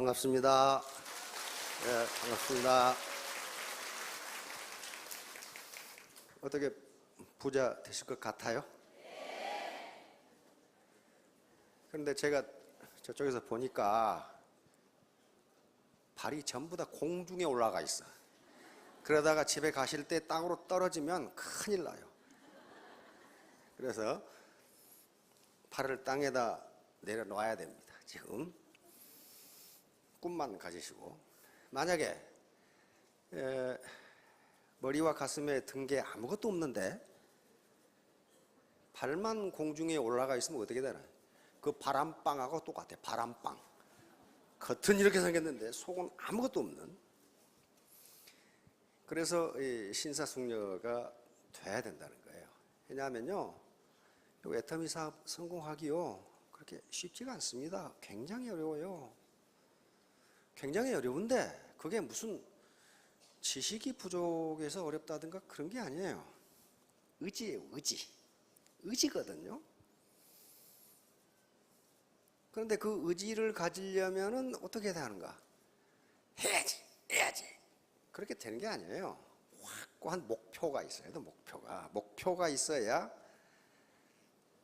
반갑습니다. 네, 반갑습니다. 어떻게 부자 되실 것 같아요? 그런데 제가 저쪽에서 보니까 발이 전부 다 공중에 올라가 있어. 그러다가 집에 가실 때 땅으로 떨어지면 큰일 나요. 그래서 발을 땅에다 내려놓아야 됩니다. 지금 꿈만 가지시고, 만약에 머리와 가슴에 등게 아무것도 없는데 발만 공중에 올라가 있으면 어떻게 되나요? 그 바람방하고 똑같아. 바람방. 겉은 이렇게 생겼는데 속은 아무것도 없는. 그래서 이 신사숙녀가 돼야 된다는 거예요. 왜냐하면요, 애터미 사업 성공하기요 그렇게 쉽지가 않습니다. 굉장히 어려워요. 굉장히 어려운데 그게 무슨 지식이 부족해서 어렵다든가 그런 게 아니에요. 의지예요, 의지. 의지거든요. 그런데 그 의지를 가지려면은 어떻게 해야 하는가? 해야지. 그렇게 되는 게 아니에요. 확고한 목표가 있어야 돼, 목표가. 목표가 있어야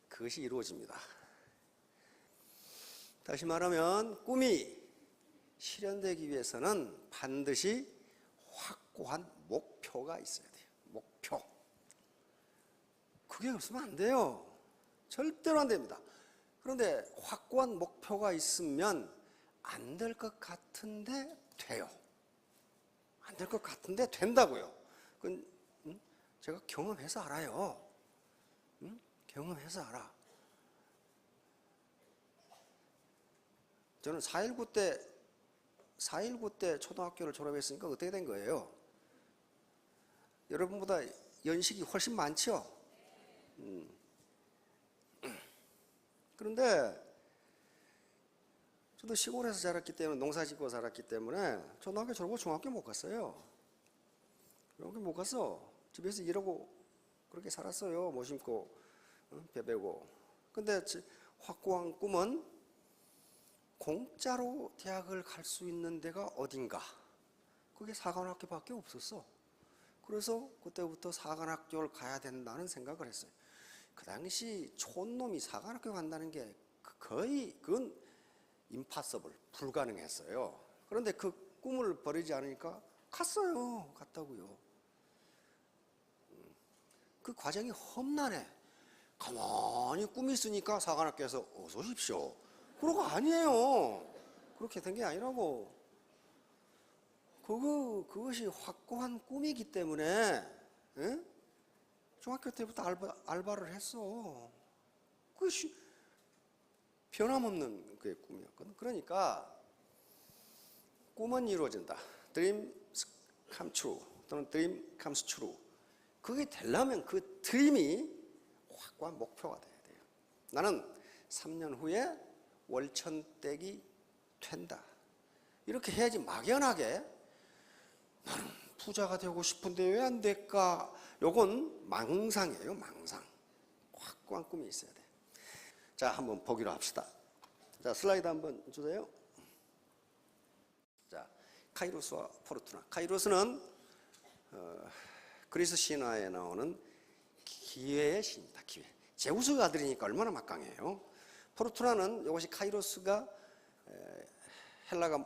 그것이 이루어집니다. 다시 말하면 꿈이 실현되기 위해서는 반드시 확고한 목표가 있어야 돼요. 목표. 그게 없으면 안 돼요. 절대로 안 됩니다. 그런데 확고한 목표가 있으면 안 될 것 같은데 돼요. 안 될 것 같은데 된다고요. 그건 제가 경험해서 알아요. 경험해서 알아. 저는 4.19 때 초등학교를 졸업했으니까 어떻게 된 거예요? 여러분보다 연식이 훨씬 많죠? 그런데 저도 시골에서 자랐기 때문에, 농사 짓고 자랐기 때문에 초등학교 졸업하고 중학교 못 갔어요. 중학교 못 갔어. 집에서 일하고 그렇게 살았어요. 못 심고 배 베고. 근데 확고한 꿈은 공짜로 대학을 갈 수 있는 데가 어딘가. 그게 사관학교밖에 없었어. 그래서 그때부터 사관학교를 가야 된다는 생각을 했어요. 그 당시 촌놈이 사관학교 간다는 게 거의 그건 임파서블, 불가능했어요. 그런데 그 꿈을 버리지 않으니까 갔어요. 갔다고요. 그 과정이 험난해. 가만히 꿈이 있으니까 사관학교에서 어서 오십시오. 그런 거 아니에요. 그렇게 된 게 아니라고. 그것이 확고한 꿈이기 때문에, 에? 중학교 때부터 알바를 했어. 그것이 변함없는 그의 꿈이었거든. 그러니까 꿈은 이루어진다. Dreams come true 또는 dream comes true. 그게 되려면 그 드림이 확고한 목표가 돼야 돼요. 나는 3년 후에 월천댁이 된다. 이렇게 해야지 막연하게 나는 부자가 되고 싶은데 왜 안 될까? 요건 망상이에요, 망상. 확고한 꿈이 있어야 돼. 자, 한번 보기로 합시다. 자, 슬라이드 한번 주세요. 자, 카이로스와 포르투나. 카이로스는 그리스 신화에 나오는 기회의 신입니다. 기회. 제우스가 아들이니까 얼마나 막강해요. 포르투나는 이것이 카이로스가 헬라가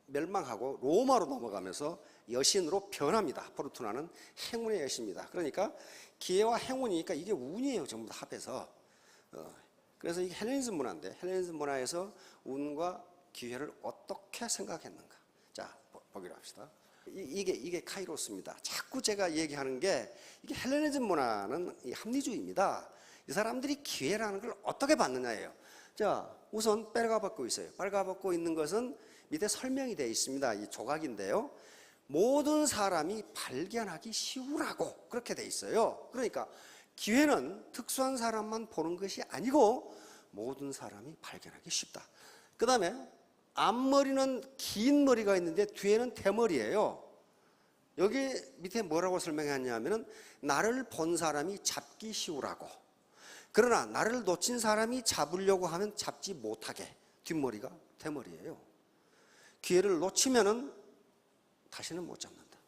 멸망하고 로마로 넘어가면서 여신으로 변합니다. 포르투나는 행운의 여신입니다. 그러니까 기회와 행운이니까 이게 운이에요. 전부 다 합해서. 그래서 이게 헬레니즘 문화인데, 헬레니즘 문화에서 운과 기회를 어떻게 생각했는가. 자, 보기로 합시다. 이게 카이로스입니다. 자꾸 제가 얘기하는 게, 이게 헬레니즘 문화는 이 합리주의입니다. 이 사람들이 기회라는 걸 어떻게 받느냐예요. 자, 우선 빨가벗고 있어요. 빨가벗고 있는 것은 밑에 설명이 되어 있습니다. 이 조각인데요. 모든 사람이 발견하기 쉬우라고 그렇게 되어 있어요. 그러니까 기회는 특수한 사람만 보는 것이 아니고 모든 사람이 발견하기 쉽다. 그 다음에 앞머리는 긴 머리가 있는데 뒤에는 대머리예요. 여기 밑에 뭐라고 설명했냐면은 나를 본 사람이 잡기 쉬우라고. 그러나 나를 놓친 사람이 잡으려고 하면 잡지 못하게 뒷머리가 대머리예요. 기회를 놓치면은 다시는 못 잡는다.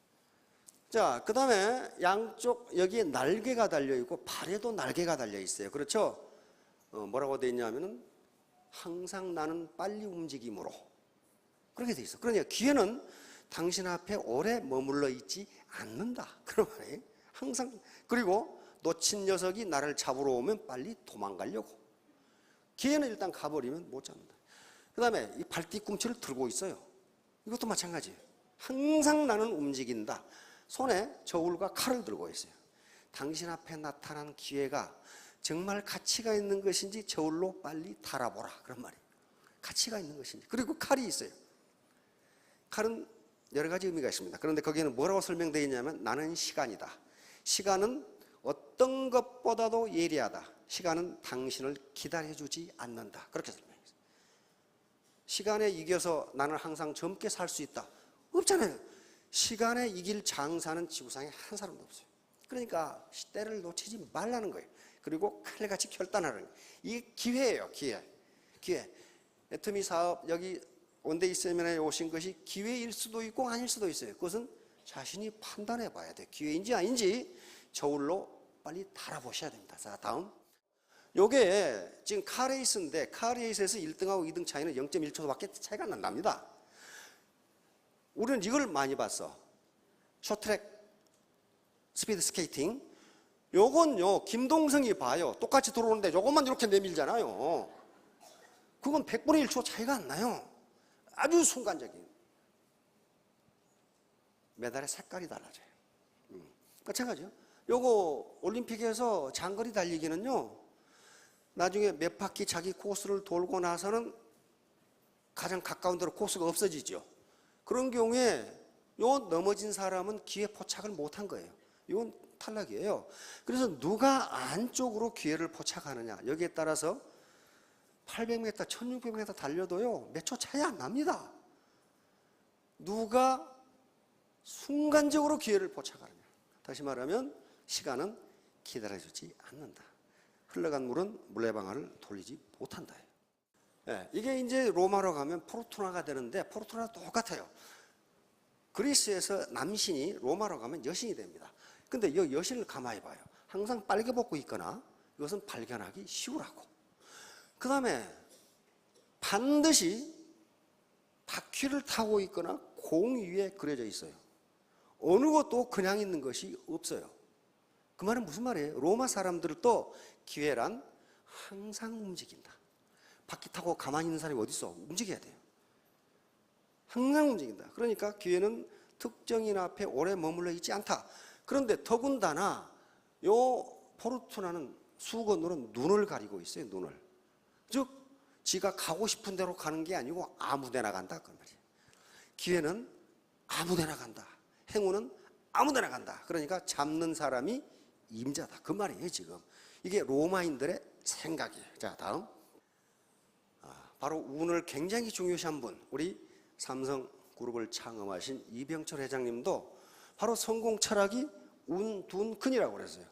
자, 그 다음에 양쪽 여기에 날개가 달려있고 발에도 날개가 달려있어요. 그렇죠? 뭐라고 되어 있냐면은 항상 나는 빨리 움직임으로 그렇게 되어 있어. 그러니까 기회는 당신 앞에 오래 머물러 있지 않는다. 그런 말이에요. 항상. 그리고 놓친 녀석이 나를 잡으러 오면 빨리 도망가려고. 기회는 일단 가버리면 못 잡는다. 그 다음에 이 발뒤꿈치를 들고 있어요. 이것도 마찬가지예요. 항상 나는 움직인다. 손에 저울과 칼을 들고 있어요. 당신 앞에 나타난 기회가 정말 가치가 있는 것인지 저울로 빨리 달아보라. 그런 말이에요. 가치가 있는 것인지. 그리고 칼이 있어요. 칼은 여러 가지 의미가 있습니다. 그런데 거기에는 뭐라고 설명되어 있냐면 나는 시간이다. 시간은 어떤 것보다도 예리하다. 시간은 당신을 기다려주지 않는다. 그렇게 설명해요. 시간에 이겨서 나는 항상 젊게 살 수 있다. 없잖아요. 시간에 이길 장사는 지구상에 한 사람도 없어요. 그러니까 때를 놓치지 말라는 거예요. 그리고 칼같이 결단하는 거예요. 이게 기회예요. 기회. 애터미 사업 여기 원데이 세미나에 오신 것이 기회일 수도 있고 아닐 수도 있어요. 그것은 자신이 판단해 봐야 돼요. 기회인지 아닌지 저울로 빨리 달아보셔야 됩니다. 자, 다음. 요게 지금 카레이스인데 카레이스에서 1등하고 2등 차이는 0.1초밖에 차이가 안 납니다. 우리는 이걸 많이 봤어. 쇼트트랙 스피드 스케이팅. 요건요 김동성이 봐요. 똑같이 들어오는데 요것만 이렇게 내밀잖아요. 그건 100분의 1초 차이가 안 나요. 아주 순간적인. 메달의 색깔이 달라져요. 마찬가지요. 요거 올림픽에서 장거리 달리기는요 나중에 몇 바퀴 자기 코스를 돌고 나서는 가장 가까운 데로 코스가 없어지죠. 그런 경우에 요 넘어진 사람은 기회 포착을 못한 거예요. 이건 탈락이에요. 그래서 누가 안쪽으로 기회를 포착하느냐 여기에 따라서 800m, 1600m 달려도요 몇 초 차이 안 납니다. 누가 순간적으로 기회를 포착하느냐. 다시 말하면 시간은 기다려주지 않는다. 흘러간 물은 물레방아를 돌리지 못한다. 네, 이게 이제 로마로 가면 포르투나가 되는데 포르투나도 똑같아요. 그리스에서 남신이 로마로 가면 여신이 됩니다. 근데 이 여신을 가만히 봐요. 항상 빨개 벗고 있거나 이것은 발견하기 쉬우라고. 그 다음에 반드시 바퀴를 타고 있거나 공 위에 그려져 있어요. 어느 것도 그냥 있는 것이 없어요. 그 말은 무슨 말이에요? 로마 사람들도 기회란 항상 움직인다. 바퀴 타고 가만히 있는 사람이 어디 있어? 움직여야 돼요. 항상 움직인다. 그러니까 기회는 특정인 앞에 오래 머물러 있지 않다. 그런데 더군다나 요 포르투나는 수건으로 눈을 가리고 있어요. 눈을. 즉 지가 가고 싶은 대로 가는 게 아니고 아무 데나 간다. 그 말이에요. 기회는 아무 데나 간다. 행운은 아무 데나 간다. 그러니까 잡는 사람이 임자다. 그 말이에요 지금. 이게 로마인들의 생각이에요. 자, 다음. 바로 운을 굉장히 중요시한 분, 우리 삼성그룹을 창업하신 이병철 회장님도 바로 성공 철학이 운, 둔, 근이라고 그랬어요.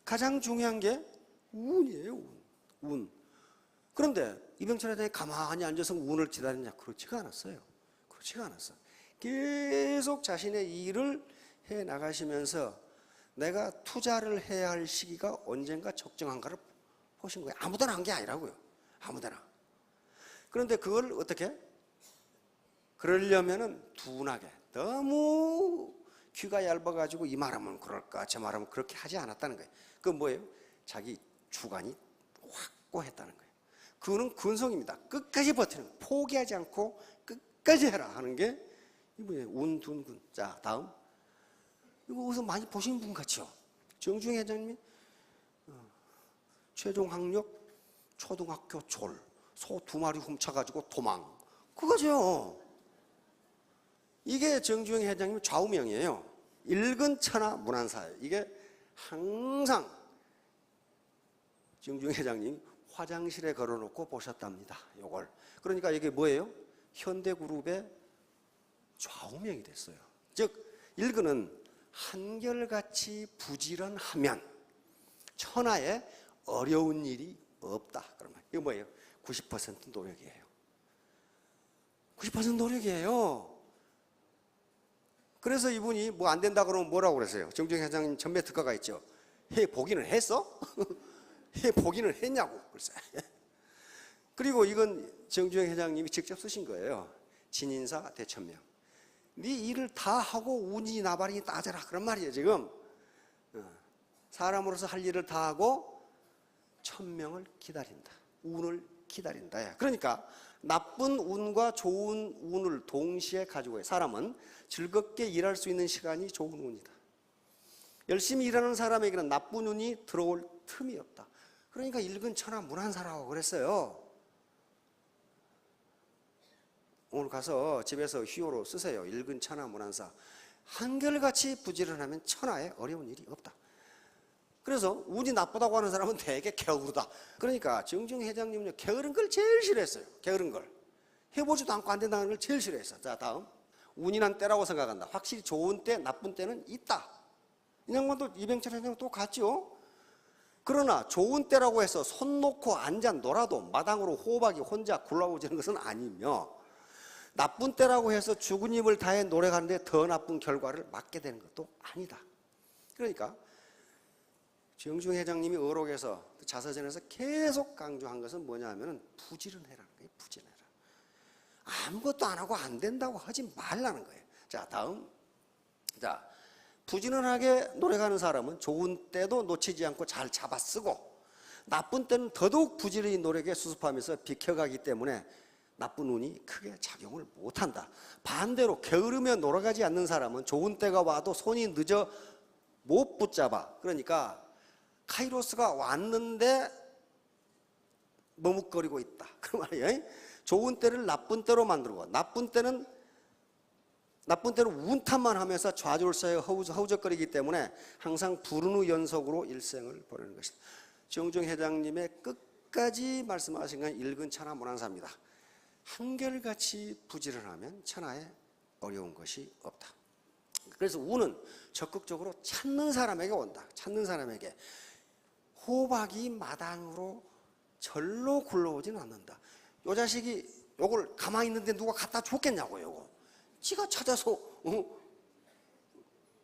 가장 중요한 게 운이에요. 운. 그런데 이병철 회장이 가만히 앉아서 운을 기다리냐? 그렇지가 않았어요. 그렇지가 않았어. 계속 자신의 일을 해 나가시면서 내가 투자를 해야 할 시기가 언젠가 적정한가를 보신 거예요. 아무데나 한 게 아니라고요. 아무데나. 그런데 그걸 어떻게? 그러려면은 둔하게, 너무 귀가 얇아가지고 이 말하면 그럴까 저 말하면 그렇게 하지 않았다는 거예요. 그건 뭐예요? 자기 주관이 확고했다는 거예요. 그는 근성입니다. 끝까지 버티는 거예요. 포기하지 않고 끝까지 해라 하는 게 이거예요. 운, 둔, 근. 자, 다음. 이거 어디서 많이 보신 분 같죠? 정주영 회장님이 최종 학력 초등학교 졸, 소 2마리 훔쳐가지고 도망. 그거죠. 이게 정주영 회장님 좌우명이에요. 읽은 천하 문안사예요. 이게 항상 정주영 회장님 화장실에 걸어놓고 보셨답니다. 요걸. 그러니까 이게 뭐예요? 현대그룹의 좌우명이 됐어요. 즉 읽은은 한결같이 부지런하면 천하에 어려운 일이 없다. 그러면 이거 뭐예요? 90% 노력이에요. 90% 노력이에요. 그래서 이분이 뭐 안 된다 그러면 뭐라고 그랬어요? 정주영 회장님 전매 특허가 있죠. 해 보기는 했어? 해 보기는 했냐고 글쎄. 그리고 이건 정주영 회장님이 직접 쓰신 거예요. 진인사 대천명. 네 일을 다 하고 운이 나발이 따져라 그런 말이에요 지금. 사람으로서 할 일을 다 하고 천명을 기다린다. 운을 기다린다. 그러니까 나쁜 운과 좋은 운을 동시에 가지고 사람은 즐겁게 일할 수 있는 시간이 좋은 운이다. 열심히 일하는 사람에게는 나쁜 운이 들어올 틈이 없다. 그러니까 일근천하 문안사라고 그랬어요. 오늘 가서 집에서 휘호로 쓰세요. 일근천하 문안사. 한결같이 부지런하면 천하에 어려운 일이 없다. 그래서 운이 나쁘다고 하는 사람은 되게 게으르다. 그러니까 정주영 회장님은요, 게으른 걸 제일 싫어했어요. 게으른 걸. 해보지도 않고 안 된다는 걸 제일 싫어했어요. 자, 다음. 운이 난 때라고 생각한다. 확실히 좋은 때, 나쁜 때는 있다. 이 양반도 이병철 회장은 똑같죠. 그러나 좋은 때라고 해서 손 놓고 앉아 놀아도 마당으로 호박이 혼자 굴러오지는 것은 아니며, 나쁜 때라고 해서 죽은 힘을 다해 노력하는데 더 나쁜 결과를 맞게 되는 것도 아니다. 그러니까 정주영 회장님이 어록에서 자서전에서 계속 강조한 것은 뭐냐 하면 부지런해라는 거예요. 부지런해라. 아무것도 안 하고 안 된다고 하지 말라는 거예요. 자, 다음. 자, 부지런하게 노력하는 사람은 좋은 때도 놓치지 않고 잘 잡아쓰고 나쁜 때는 더더욱 부지런히 노력에 수습하면서 비켜가기 때문에 나쁜 운이 크게 작용을 못한다. 반대로 게으르며 놀아가지 않는 사람은 좋은 때가 와도 손이 늦어 못 붙잡아. 그러니까 카이로스가 왔는데 머뭇거리고 있다. 그 말이에요. 좋은 때를 나쁜 때로 만들고 나쁜 때로 운탓만 하면서 좌절사에 허우적거리기 때문에 항상 불운의 연속으로 일생을 보내는 것이다. 정주영 회장님의 끝까지 말씀하신 건 일근천하 문안사입니다. 한결같이 부지런하면 천하에 어려운 것이 없다. 그래서 운은 적극적으로 찾는 사람에게 온다. 찾는 사람에게. 호박이 마당으로 절로 굴러오지는 않는다. 요 자식이 요걸 가만히 있는데 누가 갖다 줬겠냐고. 요거 지가 찾아서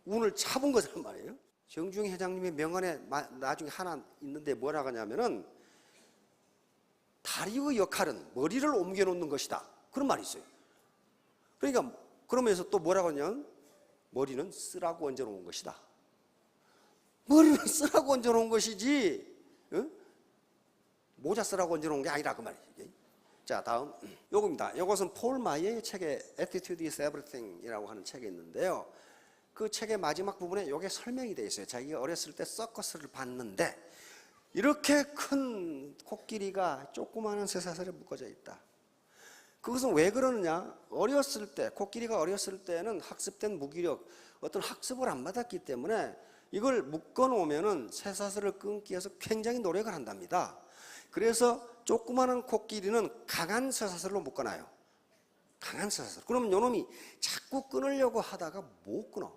운을 잡은 거란 말이에요. 정주영 회장님의 명언에 나중에 하나 있는데 뭐라고 하냐면은 다리의 역할은 머리를 옮겨 놓는 것이다. 그런 말이 있어요. 그러니까 그러면서 또 뭐라고 하냐면 머리는 쓰라고 얹어 놓은 것이다. 머리는 쓰라고 얹어 놓은 것이지 모자 쓰라고 얹어 놓은 게 아니라 그 말이지. 자, 다음 요겁니다. 이것은 폴 마이어의 책에 Attitude is Everything이라고 하는 책이 있는데요. 그 책의 마지막 부분에 요게 설명이 되어 있어요. 자기가 어렸을 때 서커스를 봤는데 이렇게 큰 코끼리가 조그마한 쇠사슬에 묶어져 있다. 그것은 왜 그러느냐? 어렸을 때, 코끼리가 어렸을 때는 학습된 무기력, 어떤 학습을 안 받았기 때문에 이걸 묶어 놓으면은 쇠사슬을 끊기 위해서 굉장히 노력을 한답니다. 그래서 조그마한 코끼리는 강한 쇠사슬로 묶어놔요. 강한 쇠사슬. 그러면 요놈이 자꾸 끊으려고 하다가 못 끊어.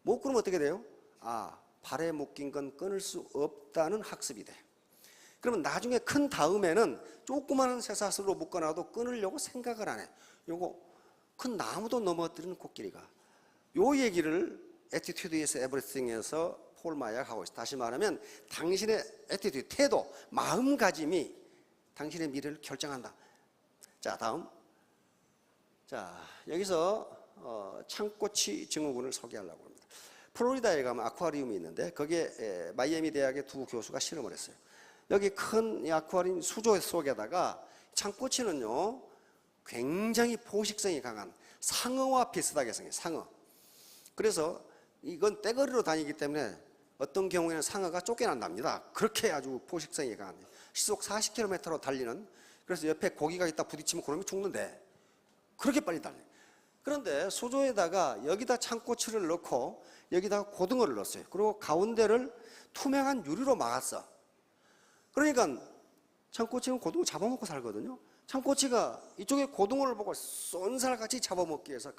못 끊으면 어떻게 돼요? 아, 발에 묶인 건 끊을 수 없다는 학습이 돼. 그러면 나중에 큰 다음에는 조그마한 쇠사슬로 묶어놔도 끊으려고 생각을 안 해. 요거 큰 나무도 넘어뜨리는 코끼리가. 요 얘기를 Attitude is Everything에서 폴 마이어가 하고 있어. 다시 말하면 당신의 attitude, 태도, 마음가짐이 당신의 미래를 결정한다. 자, 다음. 자, 여기서 창꼬치 증후군을 소개하려고 합니다. 플로리다에 가면 아쿠아리움이 있는데 거기에 마이애미 대학의 두 교수가 실험을 했어요. 여기 큰 아쿠아리움 수조 속에다가 창꼬치는요 굉장히 포식성이 강한 상어와 비슷하게 생겨요. 상어. 그래서 이건 떼거리로 다니기 때문에 어떤 경우에는 상어가 쫓겨난답니다. 그렇게 아주 포식성이 강한 시속 40km로 달리는, 그래서 옆에 고기가 있다 부딪히면 그놈이 죽는데 그렇게 빨리 달려요. 그런데 수조에다가 여기다 창꼬치를 넣고 여기다가 고등어를 넣었어요. 그리고 가운데를 투명한 유리로 막았어. 그러니까 창꼬치는 고등어 잡아먹고 살거든요. 창꼬치가 이쪽에 고등어를 보고 쏜살같이 잡아먹기 위해서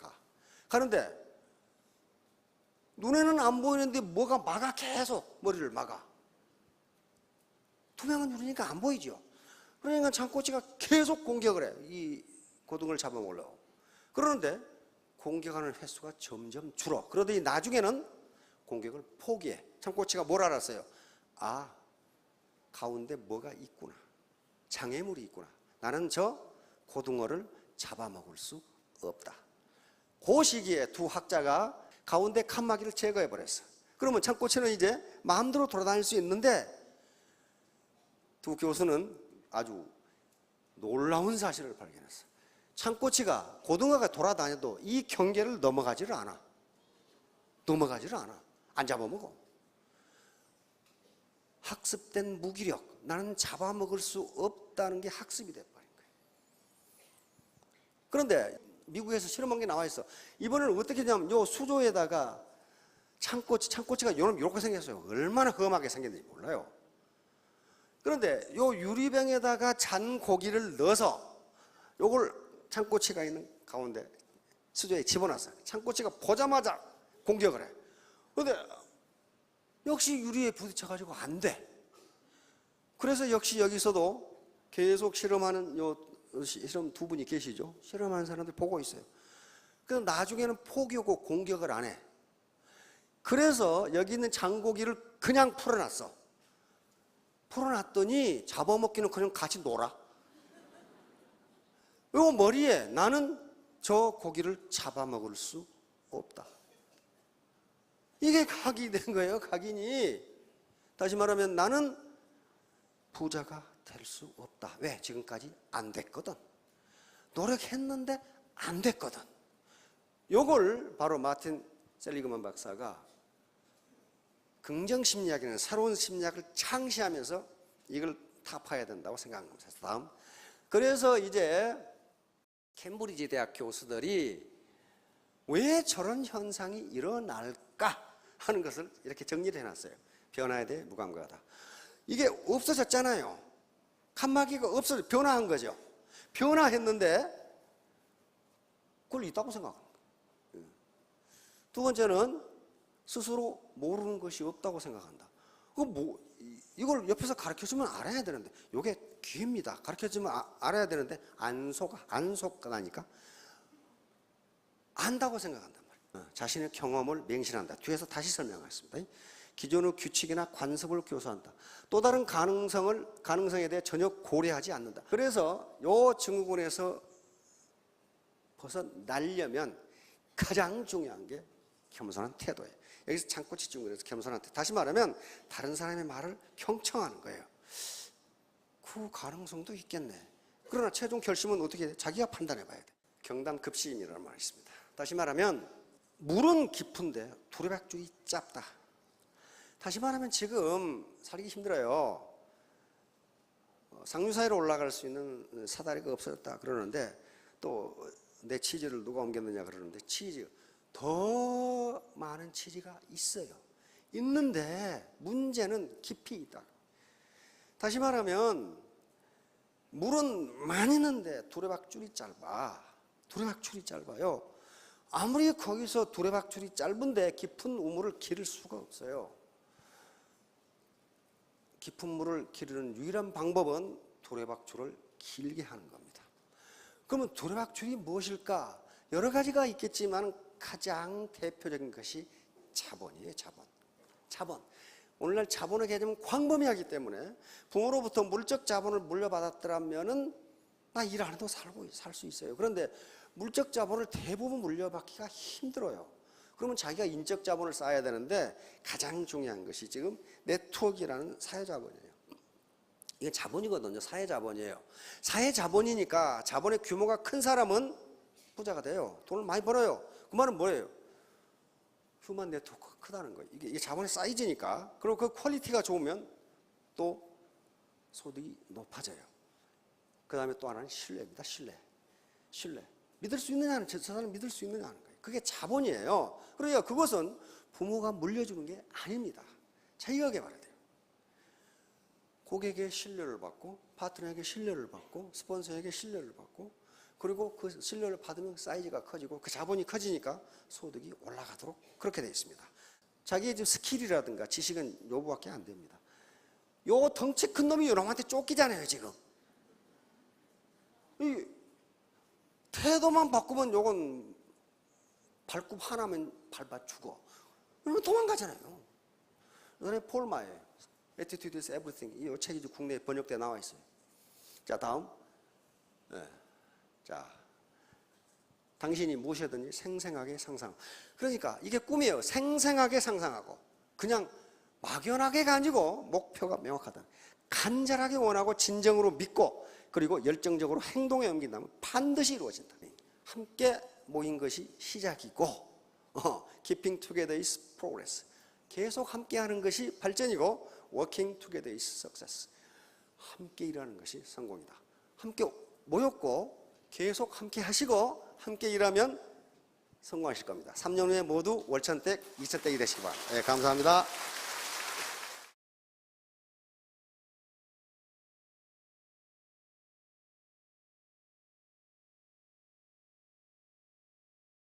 가는데 눈에는 안 보이는데 뭐가 막아, 계속 머리를 막아. 투명한 유리니까 안 보이죠. 그러니까 창꼬치가 계속 공격을 해. 이 고등어를 잡아먹으려고. 그러는데 공격하는 횟수가 점점 줄어. 그러더니 나중에는 공격을 포기해. 창꼬치가 뭘 알았어요? 아, 가운데 뭐가 있구나. 장애물이 있구나. 나는 저 고등어를 잡아먹을 수 없다. 그 시기에 두 학자가 가운데 칸막이를 제거해 버렸어. 그러면 창꼬치는 이제 마음대로 돌아다닐 수 있는데, 두 교수는 아주 놀라운 사실을 발견했어. 창꼬치가, 고등어가 돌아다녀도 이 경계를 넘어가지를 않아. 안 잡아먹어. 학습된 무기력, 나는 잡아먹을 수 없다는 게 학습이 돼버린 거예요. 그런데 미국에서 실험한 게 나와 있어. 이번에는 어떻게 했냐면 요 수조에다가 창꼬치가 요렇게 생겼어요. 얼마나 험하게 생겼는지 몰라요. 그런데 요 유리병에다가 잔 고기를 넣어서 요걸 창꼬치가 있는 가운데 수조에 집어넣었어요. 창꼬치가 보자마자 공격을 해. 그런데 역시 유리에 부딪혀가지고 안 돼. 그래서 역시 여기서도 계속 실험하는 실험 두 분이 계시죠. 실험하는 사람들 보고 있어요. 그래서 나중에는 포기하고 공격을 안 해. 그래서 여기 있는 장고기를 그냥 풀어놨어. 풀어놨더니 잡아먹기는 그냥 같이 놀아. 요 머리에 나는 저 고기를 잡아먹을 수 없다. 이게 각이 된 거예요, 각인이. 다시 말하면 나는 부자가 될 수 없다. 왜? 지금까지 안 됐거든. 노력했는데 안 됐거든. 요걸 바로 마틴 셀리그만 박사가 긍정심리학이라는 새로운 심리학을 창시하면서 이걸 타파해야 된다고 생각한 겁니다. 다음. 그래서 이제 캠브리지 대학 교수들이 왜 저런 현상이 일어날까 하는 것을 이렇게 정리를 해놨어요. 변화에 대해 무감각하다. 이게 없어졌잖아요. 칸막이가 없어져 변화한 거죠. 변화했는데 그걸 있다고 생각합니다. 두 번째는 스스로 모르는 것이 없다고 생각한다. 이걸 옆에서 가르쳐주면 알아야 되는데, 이게 기회입니다. 가르쳐주면 알아야 되는데 안 속가니까 안다고 생각한단 말이에요. 자신의 경험을 맹신한다. 뒤에서 다시 설명하겠습니다. 기존의 규칙이나 관습을 교수한다. 또 다른 가능성에 대해 전혀 고려하지 않는다. 그래서 이 증후군에서 벗어나려면 가장 중요한 게 겸손한 태도예요. 여기서 창꼬치 증후군에서 겸손한 태도. 다시 말하면 다른 사람의 말을 경청하는 거예요. 그 가능성도 있겠네. 그러나 최종 결심은 어떻게 돼? 자기가 판단해 봐야 돼. 경담급시인이라는 말이 있습니다. 다시 말하면 물은 깊은데 두레박줄이 짧다. 다시 말하면 지금 살기 힘들어요. 상류사회로 올라갈 수 있는 사다리가 없어졌다 그러는데, 또 내 치즈를 누가 옮겼느냐 그러는데, 더 많은 치즈가 있어요. 있는데 문제는 깊이 있다. 다시 말하면 물은 많이 있는데 두레박줄이 짧아요. 아무리 거기서 두레박줄이 짧은데 깊은 우물을 기를 수가 없어요. 깊은 물을 기르는 유일한 방법은 두레박줄을 길게 하는 겁니다. 그러면 두레박줄이 무엇일까? 여러 가지가 있겠지만 가장 대표적인 것이 자본이에요. 자본. 오늘날 자본의 개념은 광범위하기 때문에 부모로부터 물적 자본을 물려받았더라면은 나 일 안 해도 살 수 있어요. 그런데 물적 자본을 대부분 물려받기가 힘들어요. 그러면 자기가 인적 자본을 쌓아야 되는데, 가장 중요한 것이 지금 네트워크라는 사회자본이에요. 이게 자본이거든요. 사회자본이에요. 사회자본이니까 자본의 규모가 큰 사람은 부자가 돼요. 돈을 많이 벌어요. 그 말은 뭐예요? 휴먼 네트워크가 크다는 거예요. 이게 자본의 사이즈니까. 그리고 그 퀄리티가 좋으면 또 소득이 높아져요. 그 다음에 또 하나는 신뢰입니다. 신뢰. 믿을 수 있느냐는, 저 사람을 믿을 수 있느냐는 거예요. 그게 자본이에요. 그러니까 그것은 부모가 물려주는 게 아닙니다. 자기가 개발해야 돼요. 고객의 신뢰를 받고, 파트너에게 신뢰를 받고, 스폰서에게 신뢰를 받고, 그리고 그 신뢰를 받으면 사이즈가 커지고 그 자본이 커지니까 소득이 올라가도록 그렇게 되어 있습니다. 자기의 지금 스킬이라든가 지식은 요거밖에 안 됩니다. 요 덩치 큰 놈이 요놈한테 쫓기잖아요, 지금. 태도만 바꾸면 요건 발굽 하나면 밟아 죽어. 그러면 도망가잖아요. 이번에 폴마의 Attitude is Everything, 이 책이 국내에 번역돼 나와 있어요. 자, 다음. 네. 자, 당신이 무엇이든지 생생하게 상상. 그러니까 이게 꿈이에요. 생생하게 상상하고 그냥 막연하게가 아니고 목표가 명확하다. 간절하게 원하고 진정으로 믿고 그리고 열정적으로 행동에 옮긴다면 반드시 이루어진다. 함께 모인 것이 시작이고 Keeping together is progress. 계속 함께하는 것이 발전이고 Working together is success. 함께 일하는 것이 성공이다. 함께 모였고 계속 함께 하시고 함께 일하면 성공하실 겁니다. 3년 후에 모두 월천댁, 이천댁이 되시기 바랍니다. 네, 감사합니다.